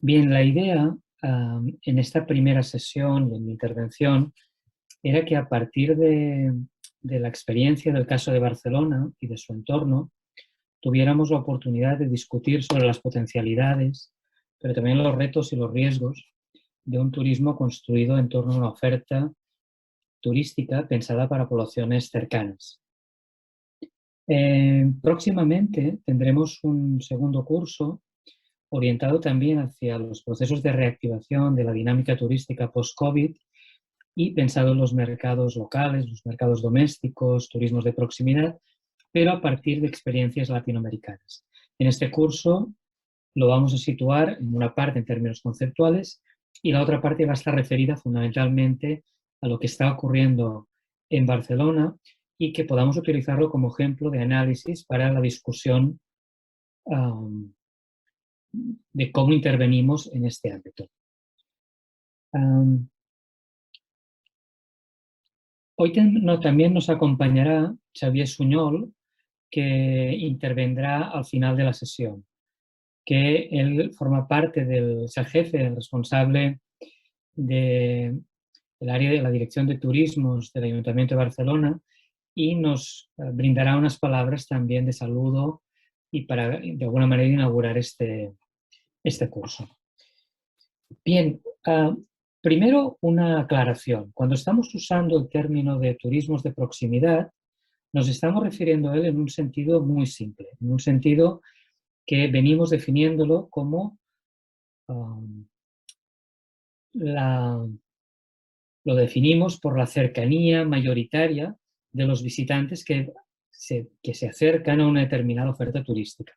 Bien, la idea en esta primera sesión y en mi intervención era que a partir de la experiencia del caso de Barcelona y de su entorno, tuviéramos la oportunidad de discutir sobre las potencialidades, pero también los retos y los riesgos de un turismo construido en torno a una oferta turística pensada para poblaciones cercanas. Próximamente tendremos un segundo curso orientado también hacia los procesos de reactivación de la dinámica turística post-COVID y pensado en los mercados locales, los mercados domésticos, turismos de proximidad, pero a partir de experiencias latinoamericanas. En este curso lo vamos a situar en una parte en términos conceptuales y la otra parte va a estar referida fundamentalmente a lo que está ocurriendo en Barcelona y que podamos utilizarlo como ejemplo de análisis para la discusión de cómo intervenimos en este ámbito. Hoy también nos acompañará Xavier Suñol, que intervendrá al final de la sesión, que él forma parte es el jefe, el responsable del área de la Dirección de Turismos del Ayuntamiento de Barcelona y nos brindará unas palabras también de saludo y para, de alguna manera, inaugurar este curso. Bien, primero una aclaración. Cuando estamos usando el término de turismos de proximidad, nos estamos refiriendo a él en un sentido muy simple, en un sentido que venimos definiéndolo como lo definimos por la cercanía mayoritaria de los visitantes que se acercan a una determinada oferta turística.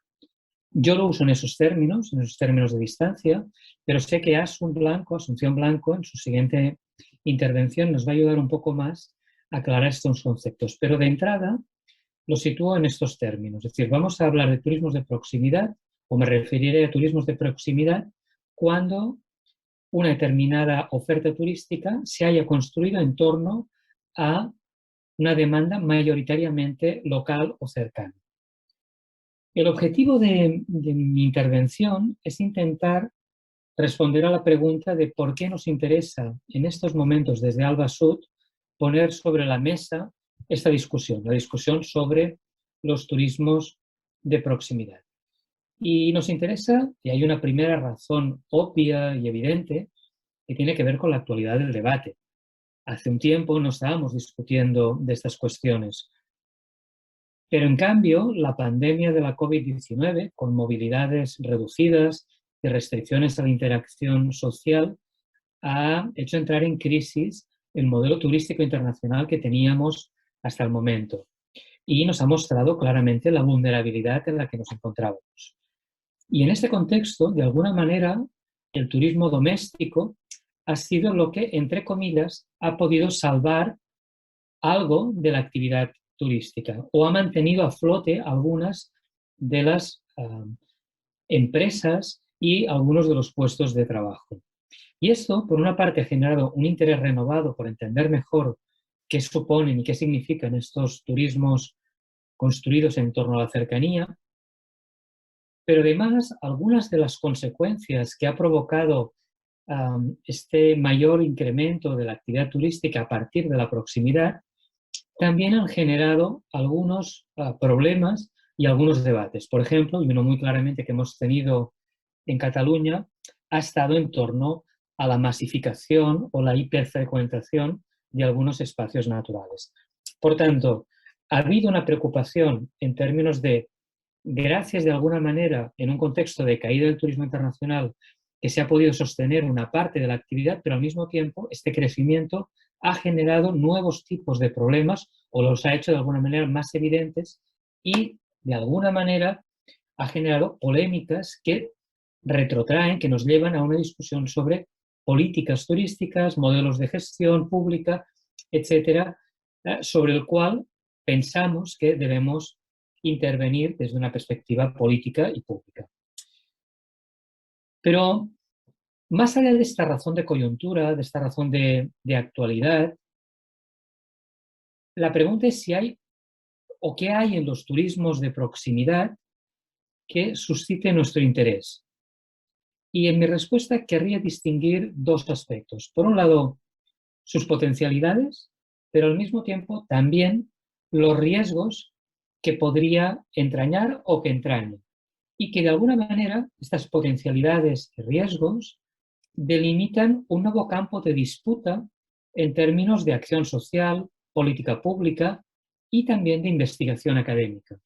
Yo lo uso en esos términos de distancia, pero sé que Asunción Blanco, en su siguiente intervención, nos va a ayudar un poco más a aclarar estos conceptos. Pero de entrada lo sitúo en estos términos. Es decir, vamos a hablar de turismos de proximidad, o me referiré a turismos de proximidad, cuando una determinada oferta turística se haya construido en torno a una demanda mayoritariamente local o cercana. El objetivo de mi intervención es intentar responder a la pregunta de por qué nos interesa en estos momentos desde Alba Sud poner sobre la mesa esta discusión, la discusión sobre los turismos de proximidad. Y nos interesa, y hay una primera razón obvia y evidente, que tiene que ver con la actualidad del debate. Hace un tiempo no estábamos discutiendo de estas cuestiones. Pero en cambio, la pandemia de la COVID-19, con movilidades reducidas y restricciones a la interacción social, ha hecho entrar en crisis el modelo turístico internacional que teníamos hasta el momento y nos ha mostrado claramente la vulnerabilidad en la que nos encontrábamos. Y en este contexto, de alguna manera, el turismo doméstico ha sido lo que, entre comillas, ha podido salvar algo de la actividad turística o ha mantenido a flote algunas de las empresas y algunos de los puestos de trabajo. Y esto, por una parte, ha generado un interés renovado por entender mejor qué suponen y qué significan estos turismos construidos en torno a la cercanía, pero además algunas de las consecuencias que ha provocado este mayor incremento de la actividad turística a partir de la proximidad también han generado algunos problemas y algunos debates. Por ejemplo, y uno muy claramente que hemos tenido en Cataluña, ha estado en torno a la masificación o la hiperfrecuentación de algunos espacios naturales. Por tanto, ha habido una preocupación en términos de, gracias de alguna manera, en un contexto de caída del turismo internacional, que se ha podido sostener una parte de la actividad, pero al mismo tiempo este crecimiento ha generado nuevos tipos de problemas o los ha hecho de alguna manera más evidentes y de alguna manera ha generado polémicas que retrotraen, que nos llevan a una discusión sobre políticas turísticas, modelos de gestión pública, etcétera, sobre el cual pensamos que debemos intervenir desde una perspectiva política y pública. Pero más allá de esta razón de coyuntura, de esta razón de actualidad, la pregunta es si hay o qué hay en los turismos de proximidad que suscite nuestro interés. Y en mi respuesta querría distinguir dos aspectos. Por un lado, sus potencialidades, pero al mismo tiempo también los riesgos que podría entrañar o que entraña. Y que de alguna manera estas potencialidades y riesgos delimitan un nuevo campo de disputa en términos de acción social, política pública y también de investigación académica.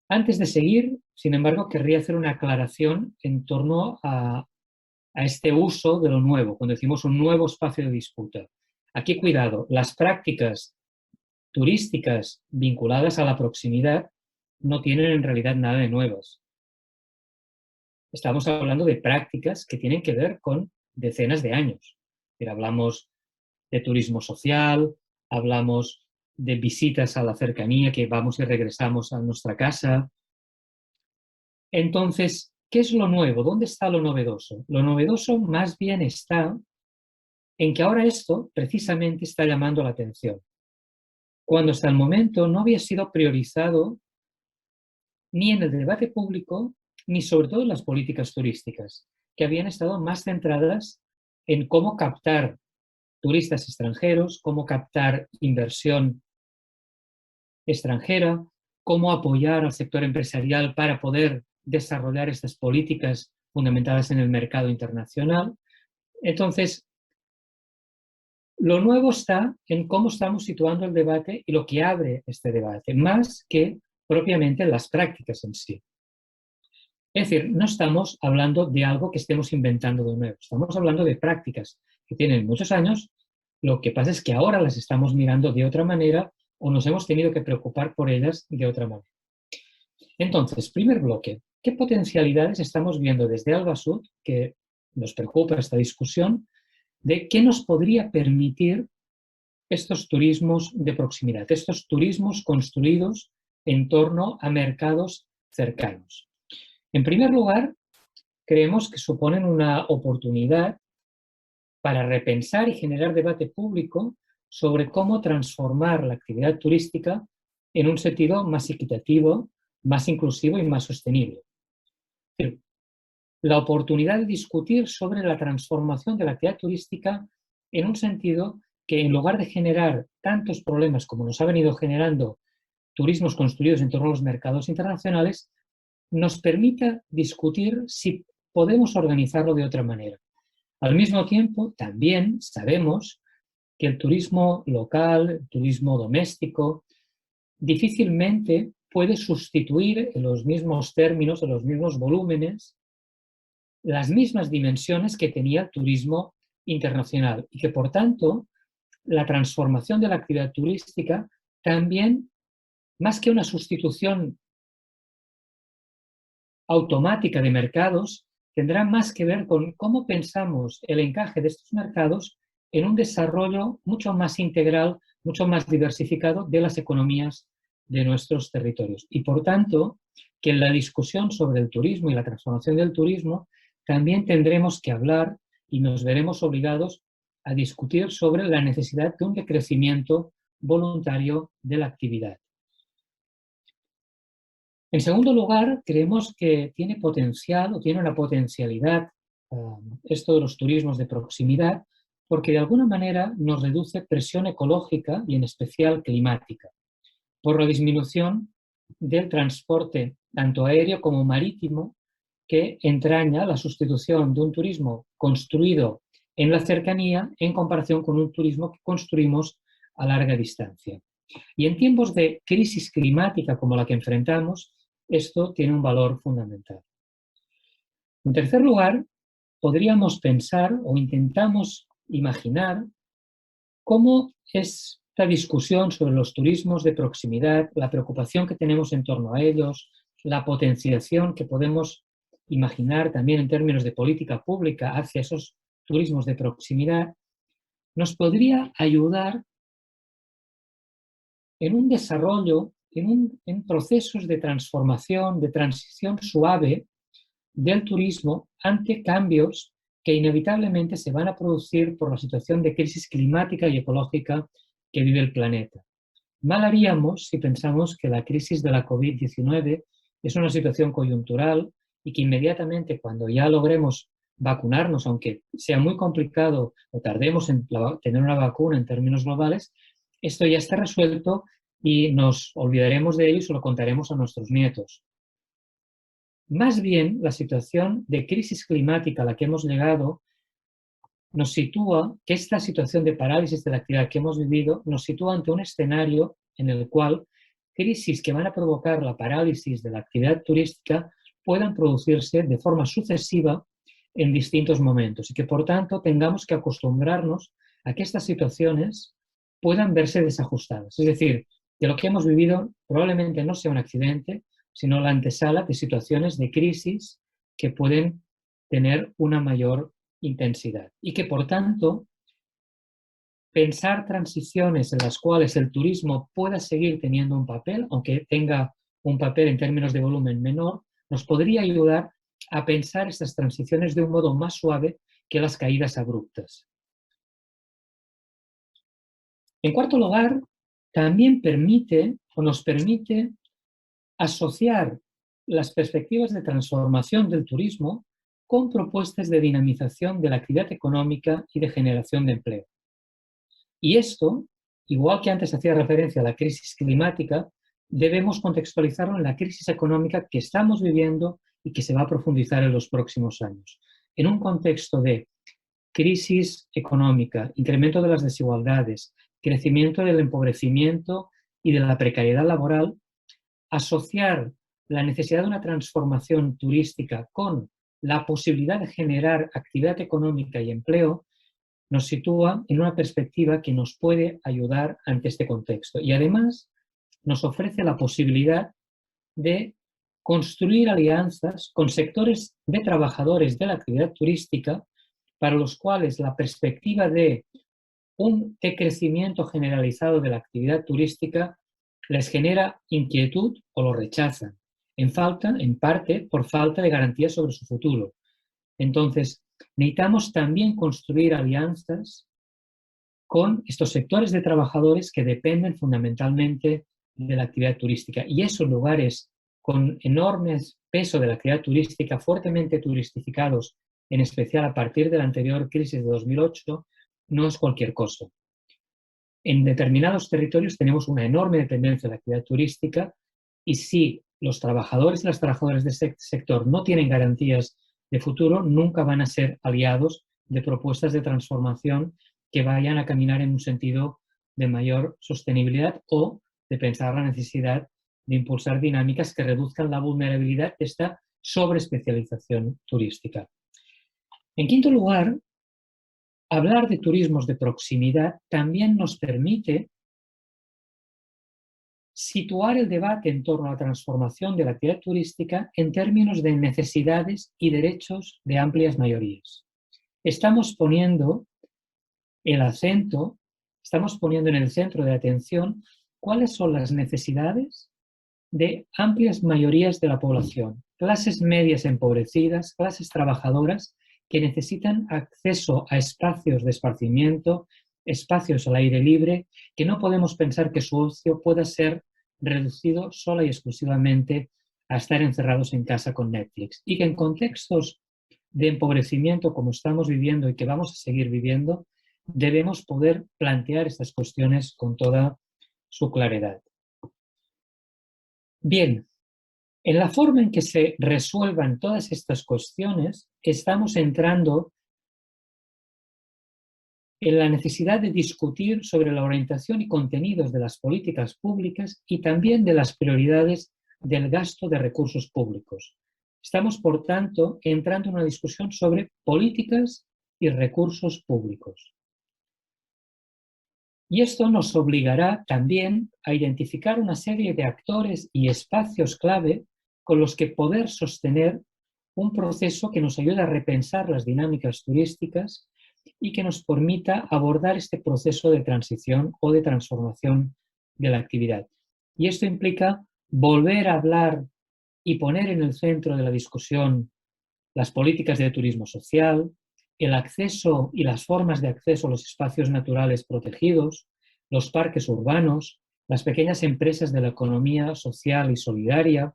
Antes de seguir, sin embargo, querría hacer una aclaración en torno a este uso de lo nuevo, cuando decimos un nuevo espacio de disputa. Aquí, cuidado, las prácticas turísticas vinculadas a la proximidad no tienen en realidad nada de nuevas. Estamos hablando de prácticas que tienen que ver con decenas de años. Hablamos de turismo social, hablamos de visitas a la cercanía, que vamos y regresamos a nuestra casa. Entonces, ¿qué es lo nuevo? ¿Dónde está lo novedoso? Lo novedoso más bien está en que ahora esto precisamente está llamando la atención, cuando hasta el momento no había sido priorizado ni en el debate público, ni sobre todo en las políticas turísticas, que habían estado más centradas en cómo captar turistas extranjeros, cómo captar inversión extranjera, cómo apoyar al sector empresarial para poder desarrollar estas políticas fundamentadas en el mercado internacional. Entonces, lo nuevo está en cómo estamos situando el debate y lo que abre este debate, más que propiamente las prácticas en sí. Es decir, no estamos hablando de algo que estemos inventando de nuevo, estamos hablando de prácticas que tienen muchos años, lo que pasa es que ahora las estamos mirando de otra manera o nos hemos tenido que preocupar por ellas de otra manera. Entonces, primer bloque, ¿qué potencialidades estamos viendo desde Alba Sud que nos preocupa esta discusión de qué nos podría permitir estos turismos de proximidad, estos turismos construidos en torno a mercados cercanos? En primer lugar, creemos que suponen una oportunidad para repensar y generar debate público sobre cómo transformar la actividad turística en un sentido más equitativo, más inclusivo y más sostenible. Es decir, la oportunidad de discutir sobre la transformación de la actividad turística en un sentido que, en lugar de generar tantos problemas como nos ha venido generando turismos construidos en torno a los mercados internacionales, nos permita discutir si podemos organizarlo de otra manera. Al mismo tiempo, también sabemos que el turismo local, el turismo doméstico, difícilmente puede sustituir en los mismos términos, en los mismos volúmenes, las mismas dimensiones que tenía el turismo internacional y que, por tanto, la transformación de la actividad turística también, más que una sustitución automática de mercados, tendrá más que ver con cómo pensamos el encaje de estos mercados en un desarrollo mucho más integral, mucho más diversificado de las economías de nuestros territorios. Y por tanto, que en la discusión sobre el turismo y la transformación del turismo también tendremos que hablar y nos veremos obligados a discutir sobre la necesidad de un decrecimiento voluntario de la actividad. En segundo lugar, creemos que tiene potencial o tiene una potencialidad esto de los turismos de proximidad, porque de alguna manera nos reduce presión ecológica y en especial climática, por la disminución del transporte tanto aéreo como marítimo que entraña la sustitución de un turismo construido en la cercanía en comparación con un turismo que construimos a larga distancia. Y en tiempos de crisis climática como la que enfrentamos, esto tiene un valor fundamental. En tercer lugar, podríamos pensar o intentamos imaginar cómo esta discusión sobre los turismos de proximidad, la preocupación que tenemos en torno a ellos, la potenciación que podemos imaginar también en términos de política pública hacia esos turismos de proximidad, nos podría ayudar en un desarrollo, en procesos de transformación, de transición suave del turismo ante cambios que inevitablemente se van a producir por la situación de crisis climática y ecológica que vive el planeta. Mal haríamos si pensamos que la crisis de la COVID-19 es una situación coyuntural y que inmediatamente cuando ya logremos vacunarnos, aunque sea muy complicado o tardemos en tener una vacuna en términos globales, esto ya está resuelto y nos olvidaremos de ello y se lo contaremos a nuestros nietos. Más bien, la situación de crisis climática a la que hemos llegado nos sitúa, que esta situación de parálisis de la actividad que hemos vivido, nos sitúa ante un escenario en el cual crisis que van a provocar la parálisis de la actividad turística puedan producirse de forma sucesiva en distintos momentos y que, por tanto, tengamos que acostumbrarnos a que estas situaciones puedan verse desajustadas. Es decir, que lo que hemos vivido probablemente no sea un accidente, sino la antesala de situaciones de crisis que pueden tener una mayor intensidad y que, por tanto, pensar transiciones en las cuales el turismo pueda seguir teniendo un papel, aunque tenga un papel en términos de volumen menor, nos podría ayudar a pensar estas transiciones de un modo más suave que las caídas abruptas. En cuarto lugar, también nos permite asociar las perspectivas de transformación del turismo con propuestas de dinamización de la actividad económica y de generación de empleo. Y esto, igual que antes hacía referencia a la crisis climática, debemos contextualizarlo en la crisis económica que estamos viviendo y que se va a profundizar en los próximos años. En un contexto de crisis económica, incremento de las desigualdades, crecimiento del empobrecimiento y de la precariedad laboral, asociar la necesidad de una transformación turística con la posibilidad de generar actividad económica y empleo nos sitúa en una perspectiva que nos puede ayudar ante este contexto. Y además nos ofrece la posibilidad de construir alianzas con sectores de trabajadores de la actividad turística para los cuales la perspectiva de un decrecimiento generalizado de la actividad turística les genera inquietud o lo rechazan, en parte por falta de garantías sobre su futuro. Entonces, necesitamos también construir alianzas con estos sectores de trabajadores que dependen fundamentalmente de la actividad turística. Y esos lugares con enorme peso de la actividad turística, fuertemente turistificados, en especial a partir de la anterior crisis de 2008, no es cualquier cosa. En determinados territorios tenemos una enorme dependencia de la actividad turística y si los trabajadores y las trabajadoras de ese sector no tienen garantías de futuro, nunca van a ser aliados de propuestas de transformación que vayan a caminar en un sentido de mayor sostenibilidad o de pensar la necesidad de impulsar dinámicas que reduzcan la vulnerabilidad de esta sobreespecialización turística. En quinto lugar, hablar de turismos de proximidad también nos permite situar el debate en torno a la transformación de la actividad turística en términos de necesidades y derechos de amplias mayorías. Estamos poniendo en el centro de atención cuáles son las necesidades de amplias mayorías de la población, clases medias empobrecidas, clases trabajadoras que necesitan acceso a espacios de esparcimiento, espacios al aire libre, que no podemos pensar que su ocio pueda ser reducido sola y exclusivamente a estar encerrados en casa con Netflix. Y que en contextos de empobrecimiento como estamos viviendo y que vamos a seguir viviendo, debemos poder plantear estas cuestiones con toda su claridad. Bien, en la forma en que se resuelvan todas estas cuestiones, estamos entrando en la necesidad de discutir sobre la orientación y contenidos de las políticas públicas y también de las prioridades del gasto de recursos públicos. Estamos, por tanto, entrando en una discusión sobre políticas y recursos públicos. Y esto nos obligará también a identificar una serie de actores y espacios clave con los que poder sostener un proceso que nos ayude a repensar las dinámicas turísticas y que nos permita abordar este proceso de transición o de transformación de la actividad. Y esto implica volver a hablar y poner en el centro de la discusión las políticas de turismo social, el acceso y las formas de acceso a los espacios naturales protegidos, los parques urbanos, las pequeñas empresas de la economía social y solidaria,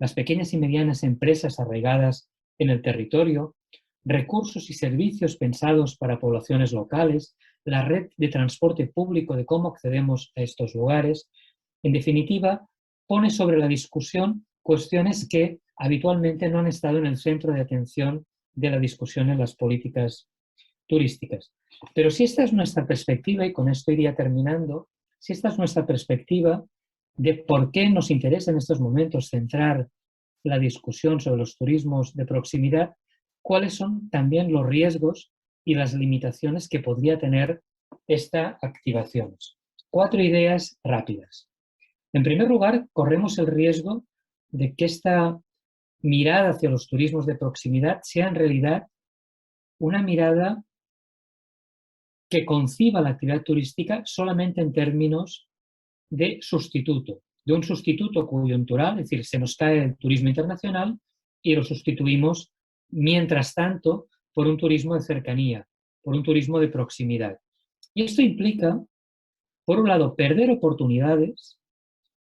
las pequeñas y medianas empresas arraigadas en el territorio, recursos y servicios pensados para poblaciones locales, la red de transporte público, de cómo accedemos a estos lugares. En definitiva, pone sobre la discusión cuestiones que habitualmente no han estado en el centro de atención de la discusión en las políticas turísticas. Pero si esta es nuestra perspectiva, y con esto iría terminando, si esta es nuestra perspectiva de por qué nos interesa en estos momentos centrar la discusión sobre los turismos de proximidad, cuáles son también los riesgos y las limitaciones que podría tener esta activación. 4 ideas rápidas. En primer lugar, corremos el riesgo de que esta mirada hacia los turismos de proximidad sea en realidad una mirada que conciba la actividad turística solamente en términos de sustituto, de un sustituto coyuntural, es decir, se nos cae el turismo internacional y lo sustituimos, mientras tanto, por un turismo de cercanía, por un turismo de proximidad. Y esto implica, por un lado, perder oportunidades,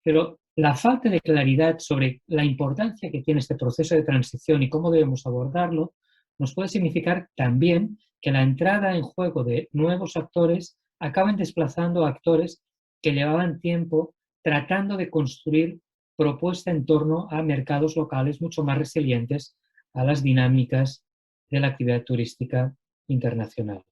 pero la falta de claridad sobre la importancia que tiene este proceso de transición y cómo debemos abordarlo, nos puede significar también que la entrada en juego de nuevos actores acaben desplazando a actores que llevaban tiempo tratando de construir propuesta en torno a mercados locales mucho más resilientes a las dinámicas de la actividad turística internacional.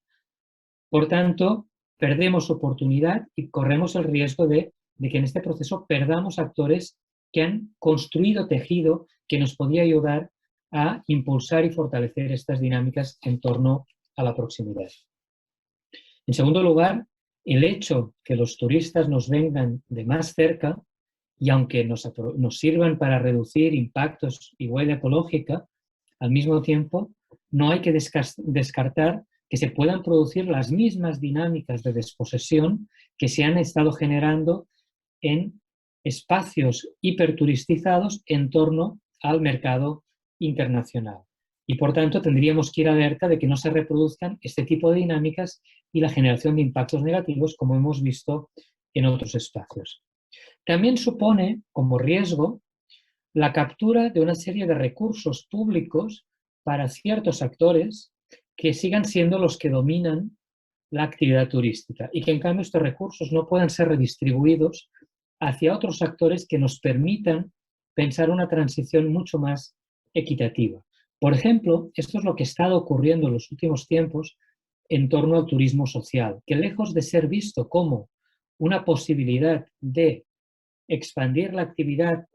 Por tanto, perdemos oportunidad y corremos el riesgo de que en este proceso perdamos actores que han construido tejido que nos podía ayudar a impulsar y fortalecer estas dinámicas en torno a la proximidad. En segundo lugar, el hecho que los turistas nos vengan de más cerca y aunque nos sirvan para reducir impactos y huella ecológica, al mismo tiempo no hay que descartar que se puedan producir las mismas dinámicas de desposesión que se han estado generando en espacios hiperturistizados en torno al mercado internacional. Y por tanto tendríamos que ir alerta de que no se reproduzcan este tipo de dinámicas y la generación de impactos negativos como hemos visto en otros espacios. También supone como riesgo la captura de una serie de recursos públicos para ciertos actores que sigan siendo los que dominan la actividad turística y que en cambio estos recursos no puedan ser redistribuidos hacia otros actores que nos permitan pensar una transición mucho más equitativa. Por ejemplo, esto es lo que ha estado ocurriendo en los últimos tiempos en torno al turismo social, que lejos de ser visto como una posibilidad de expandir la actividad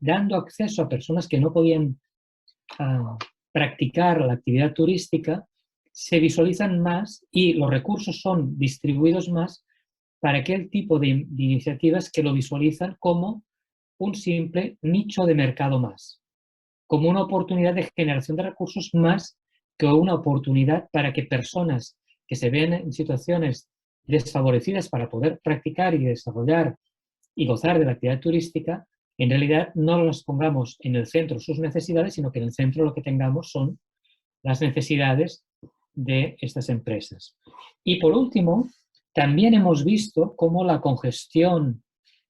dando acceso a personas que no podían practicar la actividad turística, se visualizan más y los recursos son distribuidos más para aquel tipo de iniciativas que lo visualizan como un simple nicho de mercado más, como una oportunidad de generación de recursos más que una oportunidad para que personas que se ven en situaciones desfavorecidas para poder practicar y desarrollar y gozar de la actividad turística, en realidad no las pongamos en el centro sus necesidades, sino que en el centro lo que tengamos son las necesidades de estas empresas. Y por último, también hemos visto cómo la congestión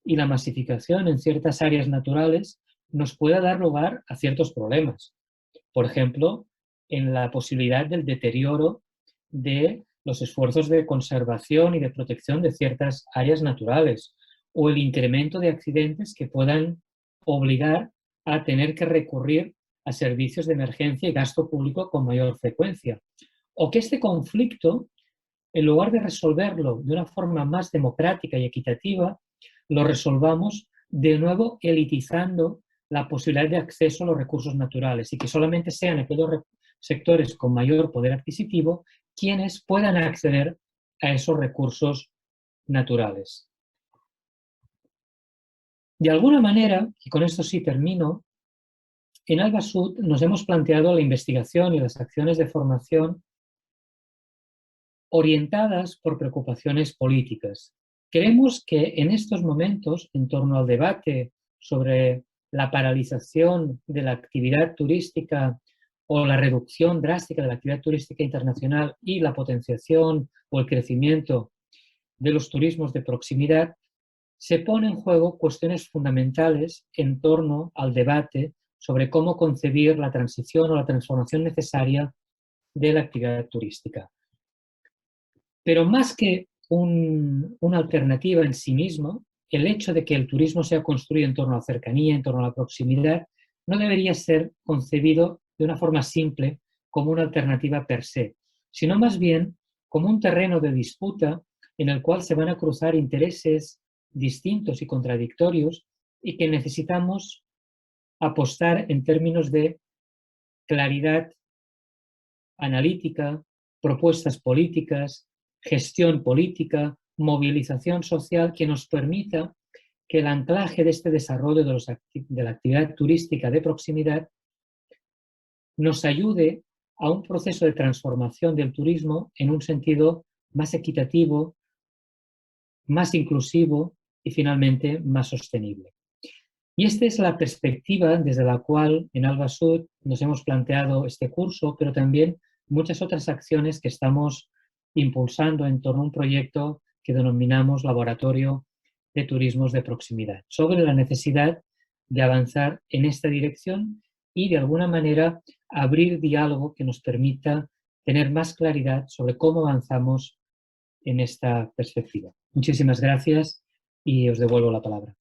y la masificación en ciertas áreas naturales nos puede dar lugar a ciertos problemas. Por ejemplo, en la posibilidad del deterioro de los esfuerzos de conservación y de protección de ciertas áreas naturales o el incremento de accidentes que puedan obligar a tener que recurrir a servicios de emergencia y gasto público con mayor frecuencia. O que este conflicto, en lugar de resolverlo de una forma más democrática y equitativa, lo resolvamos de nuevo elitizando la posibilidad de acceso a los recursos naturales y que solamente sean aquellos sectores con mayor poder adquisitivo quienes puedan acceder a esos recursos naturales. De alguna manera, y con esto sí termino, en Albasud nos hemos planteado la investigación y las acciones de formación orientadas por preocupaciones políticas. Creemos que en estos momentos, en torno al debate sobre la paralización de la actividad turística o la reducción drástica de la actividad turística internacional y la potenciación o el crecimiento de los turismos de proximidad, se pone en juego cuestiones fundamentales en torno al debate sobre cómo concebir la transición o la transformación necesaria de la actividad turística. Pero más que una alternativa en sí mismo, el hecho de que el turismo sea construido en torno a la cercanía, en torno a la proximidad, no debería ser concebido de una forma simple como una alternativa per se, sino más bien como un terreno de disputa en el cual se van a cruzar intereses distintos y contradictorios y que necesitamos apostar en términos de claridad analítica, propuestas políticas, gestión política, movilización social que nos permita que el anclaje de este desarrollo de la actividad turística de proximidad nos ayude a un proceso de transformación del turismo en un sentido más equitativo, más inclusivo y finalmente más sostenible. Y esta es la perspectiva desde la cual en Alba Sud nos hemos planteado este curso, pero también muchas otras acciones que estamos impulsando en torno a un proyecto que denominamos Laboratorio de Turismos de Proximidad, sobre la necesidad de avanzar en esta dirección y de alguna manera abrir diálogo que nos permita tener más claridad sobre cómo avanzamos en esta perspectiva. Muchísimas gracias y os devuelvo la palabra.